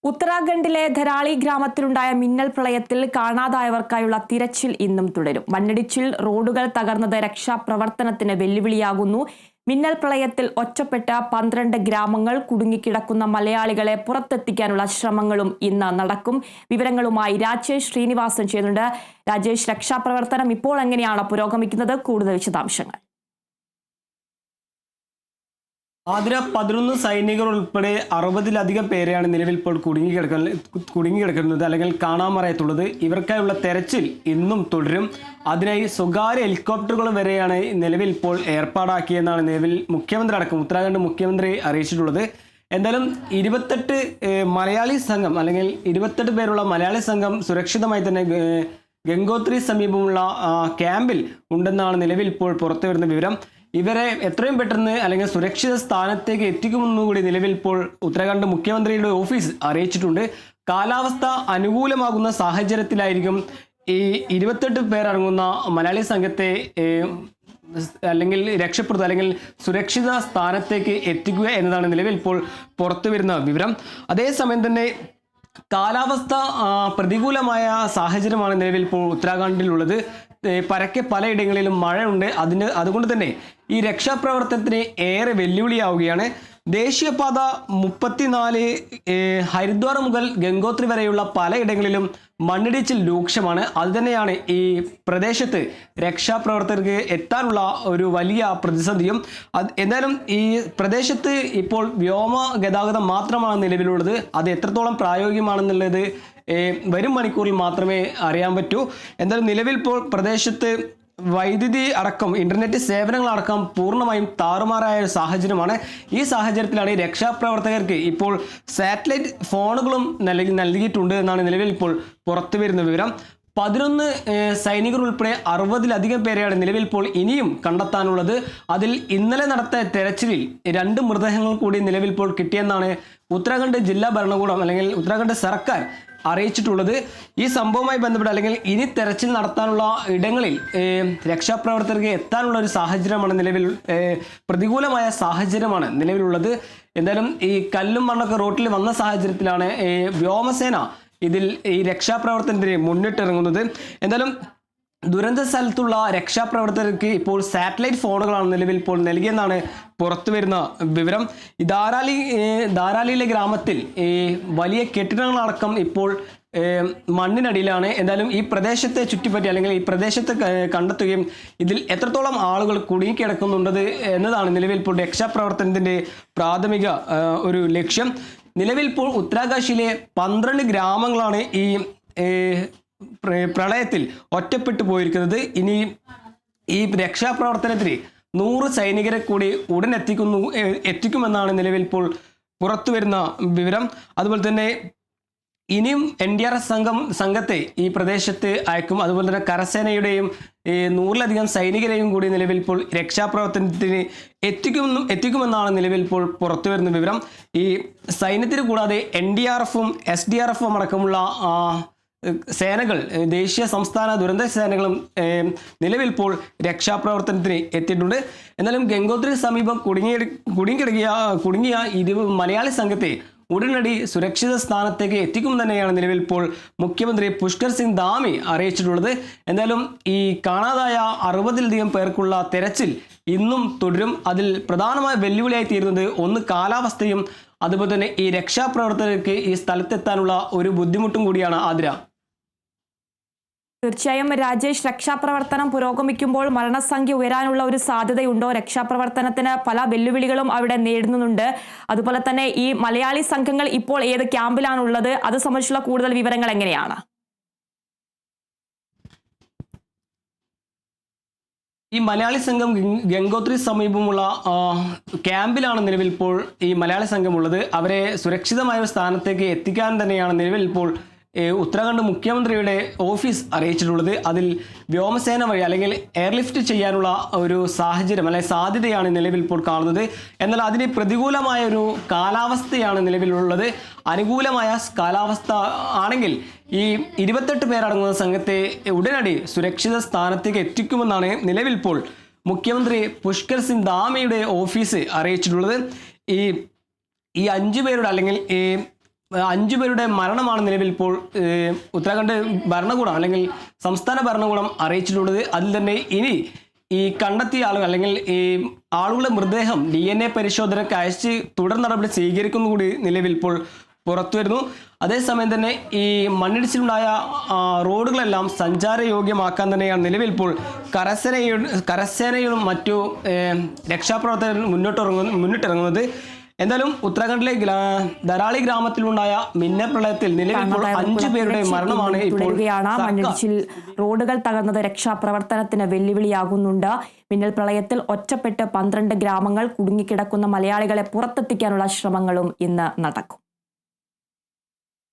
ഉത്തരാഖണ്ഡിലെ ധരാളി ഗ്രാമത്തിലുണ്ടായ മിന്നൽ പ്രളയത്തിൽ കാണാതായവർക്കായുള്ള തിരച്ചിൽ ഇന്നും തുടരും. മണ്ണിടിച്ചിൽ, റോഡുകൾ തകർന്നത് രക്ഷാപ്രവർത്തനത്തിന് വെല്ലുവിളിയാകുന്നു. മിന്നൽ പ്രളയത്തിൽ ഒറ്റപ്പെട്ട 12 ഗ്രാമങ്ങൾ, കുടുങ്ങിക്കിടക്കുന്ന മലയാളികളെ പുറത്തെത്തിക്കാനുള്ള ശ്രമങ്ങളും ഇന്ന് നടക്കും. വിവരങ്ങളുമായി രാജേഷ് ശ്രീനിവാസൻ ചെയ്യുന്നുണ്ട്. രാജേഷ്, രക്ഷാപ്രവർത്തനം ഇപ്പോൾ എങ്ങനെയാണ് പുരോഗമിക്കുന്നത്? കൂടുതൽ വിശദാംശങ്ങൾ. ആതിര 11 സൈനികർ ഉൾപ്പെടെ 60-ലധികം പേരെയാണ് നിലവിൽ ഇപ്പോൾ കുടുങ്ങിക്കിടക്കുന്നത് അല്ലെങ്കിൽ കാണാമറയത്തുള്ളത്. ഇവർക്കായുള്ള തെരച്ചിൽ ഇന്നും തുടരും. അതിനായി സ്വകാര്യ ഹെലികോപ്റ്ററുകൾ വരെയാണ് നിലവിൽ ഇപ്പോൾ ഏർപ്പാടാക്കിയെന്നാണ് നിലവിൽ മുഖ്യമന്ത്രി അടക്കം ഉത്തരാഖണ്ഡ് മുഖ്യമന്ത്രി അറിയിച്ചിട്ടുള്ളത്. എന്തായാലും 28 മലയാളി സംഘം അല്ലെങ്കിൽ 28 പേരുള്ള മലയാളി സംഘം സുരക്ഷിതമായി തന്നെ ഗംഗോത്രി സമീപമുള്ള ക്യാമ്പിൽ ഉണ്ടെന്നാണ് നിലവിൽ ഇപ്പോൾ പുറത്തു വരുന്ന വിവരം. ഇവരെ എത്രയും പെട്ടെന്ന് അല്ലെങ്കിൽ സുരക്ഷിത സ്ഥാനത്തേക്ക് എത്തിക്കുമെന്നുകൂടി നിലവിൽ ഇപ്പോൾ ഉത്തരാഖണ്ഡ് മുഖ്യമന്ത്രിയുടെ ഓഫീസ് അറിയിച്ചിട്ടുണ്ട്. കാലാവസ്ഥ അനുകൂലമാകുന്ന സാഹചര്യത്തിലായിരിക്കും ഈ 28 പേരടങ്ങുന്ന മലയാളി സംഘത്തെ അല്ലെങ്കിൽ രക്ഷപ്പെടുത്തുക അല്ലെങ്കിൽ സുരക്ഷിത സ്ഥാനത്തേക്ക് എത്തിക്കുക എന്നതാണ് നിലവിൽ ഇപ്പോൾ പുറത്തു വരുന്ന വിവരം. അതേസമയം തന്നെ കാലാവസ്ഥ പ്രതികൂലമായ സാഹചര്യമാണ് നിലവിൽ ഇപ്പോൾ ഉത്തരാഖണ്ഡിലുള്ളത്. പരക്കെ പലയിടങ്ങളിലും മഴയുണ്ട്. അതുകൊണ്ട് തന്നെ ഈ രക്ഷാപ്രവർത്തനത്തിന് ഏറെ വെല്ലുവിളിയാവുകയാണ്. ദേശീയപാത 34 ഹരിദ്വാർ മുതൽ ഗംഗോത്രി വരെയുള്ള പലയിടങ്ങളിലും മണ്ണിടിച്ചിൽ രൂക്ഷമാണ്. അതുതന്നെയാണ് ഈ പ്രദേശത്ത് രക്ഷാപ്രവർത്തകർക്ക് എത്താനുള്ള ഒരു വലിയ പ്രതിസന്ധിയും. എന്തായാലും ഈ പ്രദേശത്ത് ഇപ്പോൾ വ്യോമ ഗതാഗതം മാത്രമാണ് നിലവിലുള്ളത്. അത് എത്രത്തോളം പ്രായോഗികമാണെന്നുള്ളത് വരും മണിക്കൂറിൽ മാത്രമേ അറിയാൻ പറ്റൂ. എന്തായാലും നിലവിൽ ഇപ്പോൾ പ്രദേശത്ത് വൈദ്യുതി അടക്കം ഇന്റർനെറ്റ് സേവനങ്ങൾ അടക്കം പൂർണ്ണമായും താറുമാറായ ഒരു സാഹചര്യമാണ്. ഈ സാഹചര്യത്തിലാണ് ഈ രക്ഷാപ്രവർത്തകർക്ക് ഇപ്പോൾ സാറ്റലൈറ്റ് ഫോണുകളും നൽകിയിട്ടുണ്ട് എന്നാണ് നിലവിൽ ഇപ്പോൾ പുറത്തു വരുന്ന വിവരം. 11 സൈനികർ ഉൾപ്പെടെ 60-ലധികം പേരെയാണ് നിലവിൽ ഇപ്പോൾ ഇനിയും കണ്ടെത്താനുള്ളത്. അതിൽ ഇന്നലെ നടത്തിയ തെരച്ചിലിൽ 2 മൃതദേഹങ്ങൾ കൂടി നിലവിൽ ഇപ്പോൾ കിട്ടിയെന്നാണ് ഉത്തരാഖണ്ഡ് ജില്ലാ ഭരണകൂടം അല്ലെങ്കിൽ ഉത്തരാഖണ്ഡ് സർക്കാർ അറിയിച്ചിട്ടുള്ളത്. ഈ സംഭവവുമായി ബന്ധപ്പെട്ട് അല്ലെങ്കിൽ ഇനി തെരച്ചിൽ നടത്താനുള്ള ഇടങ്ങളിൽ രക്ഷാപ്രവർത്തകർക്ക് എത്താനുള്ള ഒരു സാഹചര്യമാണ് പ്രതികൂലമായ സാഹചര്യമാണ് നിലവിലുള്ളത്. എന്തായാലും ഈ കല്ലും മണ്ണൊക്കെ റോട്ടിൽ വന്ന സാഹചര്യത്തിലാണ് വ്യോമസേന ഇതിൽ ഈ രക്ഷാപ്രവർത്തനത്തിന് മുന്നിട്ടിറങ്ങുന്നത്. എന്തായാലും ദുരന്ത സ്ഥലത്തുള്ള രക്ഷാപ്രവർത്തകർക്ക് ഇപ്പോൾ സാറ്റലൈറ്റ് ഫോണുകളാണ് നിലവിൽ ഇപ്പോൾ നൽകിയെന്നാണ് പുറത്തു വരുന്ന വിവരം. ഈ ധാരാലിയിലെ ഗ്രാമത്തിൽ വലിയ കെട്ടിടങ്ങളടക്കം ഇപ്പോൾ മണ്ണിനടിയിലാണ്. എന്തായാലും ഈ പ്രദേശത്തെ ചുറ്റിപ്പറ്റി അല്ലെങ്കിൽ ഈ പ്രദേശത്ത് കണ്ടെത്തുകയും ഇതിൽ എത്രത്തോളം ആളുകൾ കുടുങ്ങിക്കിടക്കുന്നുണ്ടത് എന്നതാണ് നിലവിൽ ഇപ്പോൾ രക്ഷാപ്രവർത്തനത്തിൻ്റെ പ്രാഥമിക ഒരു ലക്ഷ്യം. നിലവിൽ ഇപ്പോൾ ഉത്തരാകാശിലെ 12 ഗ്രാമങ്ങളാണ് ഈ പ്രളയത്തിൽ ഒറ്റപ്പെട്ടു പോയിരിക്കുന്നത്. ഇനി ഈ രക്ഷാപ്രവർത്തനത്തിന് 100 സൈനികരെ കൂടി ഉടൻ എത്തിക്കുമെന്നാണ് നിലവിൽ ഇപ്പോൾ പുറത്തു വരുന്ന വിവരം. അതുപോലെ തന്നെ ഇനിയും NDRF സംഘത്തെ ഈ പ്രദേശത്ത് അയക്കും. അതുപോലെ തന്നെ കരസേനയുടെയും 100-ലധികം സൈനികരെയും കൂടി നിലവിൽ ഇപ്പോൾ രക്ഷാപ്രവർത്തനത്തിന് എത്തിക്കുമെന്നാണ് നിലവിൽ ഇപ്പോൾ പുറത്തു വരുന്ന വിവരം. ഈ സൈന്യത്തിന് കൂടാതെ NDRFും SDRFും അടക്കമുള്ള സേനകൾ, ദേശീയ സംസ്ഥാന ദുരന്ത സേനകളും നിലവിൽ ഇപ്പോൾ രക്ഷാപ്രവർത്തനത്തിന് എത്തിയിട്ടുണ്ട്. എന്നാലും ഗംഗോത്രി സമീപം കുടുങ്ങിയ 20 മലയാളി സംഘത്തെ ഉടനടി സുരക്ഷിത സ്ഥാനത്തേക്ക് എത്തിക്കും തന്നെയാണ് നിലവിൽ ഇപ്പോൾ മുഖ്യമന്ത്രി പുഷ്കർ സിംഗ് ധാമി അറിയിച്ചിട്ടുള്ളത്. എന്തായാലും ഈ കാണാതായ 60-ലധികം പേർക്കുള്ള തെരച്ചിൽ ഇന്നും തുടരും. അതിൽ പ്രധാനമായ വെല്ലുവിളിയായി തീരുന്നത് ഒന്ന് കാലാവസ്ഥയും അതുപോലെ തന്നെ ഈ രക്ഷാപ്രവർത്തകർക്ക് ഈ സ്ഥലത്തെത്താനുള്ള ഒരു ബുദ്ധിമുട്ടും കൂടിയാണ്. ആതിര, തീർച്ചയായും രാജേഷ്, രക്ഷാപ്രവർത്തനം പുരോഗമിക്കുമ്പോൾ മരണസംഖ്യ ഉയരാനുള്ള ഒരു സാധ്യതയുണ്ടോ? രക്ഷാപ്രവർത്തനത്തിന് പല വെല്ലുവിളികളും അവിടെ നേരിടുന്നുണ്ട്. അതുപോലെ തന്നെ ഈ മലയാളി സംഘങ്ങൾ ഇപ്പോൾ ഏത് ക്യാമ്പിലാണുള്ളത്? അത് സംബന്ധിച്ചുള്ള കൂടുതൽ വിവരങ്ങൾ എങ്ങനെയാണ്? ഈ മലയാളി സംഘം ഗംഗോത്രി സമീപമുള്ള ക്യാമ്പിലാണ് നിലവിൽ ഇപ്പോൾ ഈ മലയാളി സംഘമുള്ളത്. അവരെ സുരക്ഷിതമായ ഒരു സ്ഥാനത്തേക്ക് എത്തിക്കാൻ തന്നെയാണ് നിലവിൽ ഇപ്പോൾ ഉത്തരാഖണ്ഡ് മുഖ്യമന്ത്രിയുടെ ഓഫീസ് അറിയിച്ചിട്ടുള്ളത്. അതിൽ വ്യോമസേന വഴി അല്ലെങ്കിൽ എയർലിഫ്റ്റ് ചെയ്യാനുള്ള ഒരു സാഹചര്യം അല്ലെങ്കിൽ സാധ്യതയാണ് നിലവിൽ ഇപ്പോൾ കാണുന്നത്. എന്നാൽ അതിന് പ്രതികൂലമായ ഒരു കാലാവസ്ഥയാണ് നിലവിലുള്ളത്. അനുകൂലമായ കാലാവസ്ഥ ആണെങ്കിൽ ഈ 28 പേരടങ്ങുന്ന സംഘത്തെ ഉടനടി സുരക്ഷിത സ്ഥാനത്തേക്ക് എത്തിക്കുമെന്നാണ് നിലവിൽ ഇപ്പോൾ മുഖ്യമന്ത്രി പുഷ്കർ സിംഗ് ധാമിയുടെ ഓഫീസ് അറിയിച്ചിട്ടുള്ളത്. ഈ 5 പേരുടെ അല്ലെങ്കിൽ 5 പേരുടെ മരണമാണ് നിലവിൽ ഇപ്പോൾ ഉത്തരാഖണ്ഡ് ഭരണകൂടം അല്ലെങ്കിൽ സംസ്ഥാന ഭരണകൂടം അറിയിച്ചിട്ടുള്ളത്. അതിൽ തന്നെ ഇനി ഈ കണ്ടെത്തിയ ആളുകൾ അല്ലെങ്കിൽ ഈ ആളുകളുടെ മൃതദേഹം DNA പരിശോധനയ്ക്ക് അയച്ച് തുടർ നടപടി സ്വീകരിക്കുന്നു കൂടി നിലവിൽ ഇപ്പോൾ പുറത്തു വരുന്നു. അതേസമയം തന്നെ ഈ മണ്ണിടിച്ചിലുണ്ടായ റോഡുകളെല്ലാം സഞ്ചാരയോഗ്യമാക്കാൻ തന്നെയാണ് നിലവിൽ ഇപ്പോൾ കരസേനയും മറ്റു രക്ഷാപ്രവർത്തകരും മുന്നിട്ടിറങ്ങുന്നത്. എന്തായാലും ഉത്തരാഖണ്ഡിലെ ധരാളി ഗ്രാമത്തിലുണ്ടായ മിന്നൽ പ്രളയത്തിൽ നിലവിൽ ഇപ്പോൾ 5 പേരുടെ മരണമാണ് ഇപ്പോൾ. മണ്ണിടിച്ചിൽ റോഡുകൾ തകർന്നത് രക്ഷാപ്രവർത്തനത്തിന് വെല്ലുവിളിയാകുന്നുണ്ട്. മിന്നൽ പ്രളയത്തിൽ ഒറ്റപ്പെട്ട് 12 ഗ്രാമങ്ങൾ കുടുങ്ങിക്കിടക്കുന്ന മലയാളികളെ പുറത്തെത്തിക്കാനുള്ള ശ്രമങ്ങളും ഇന്ന് നടക്കും.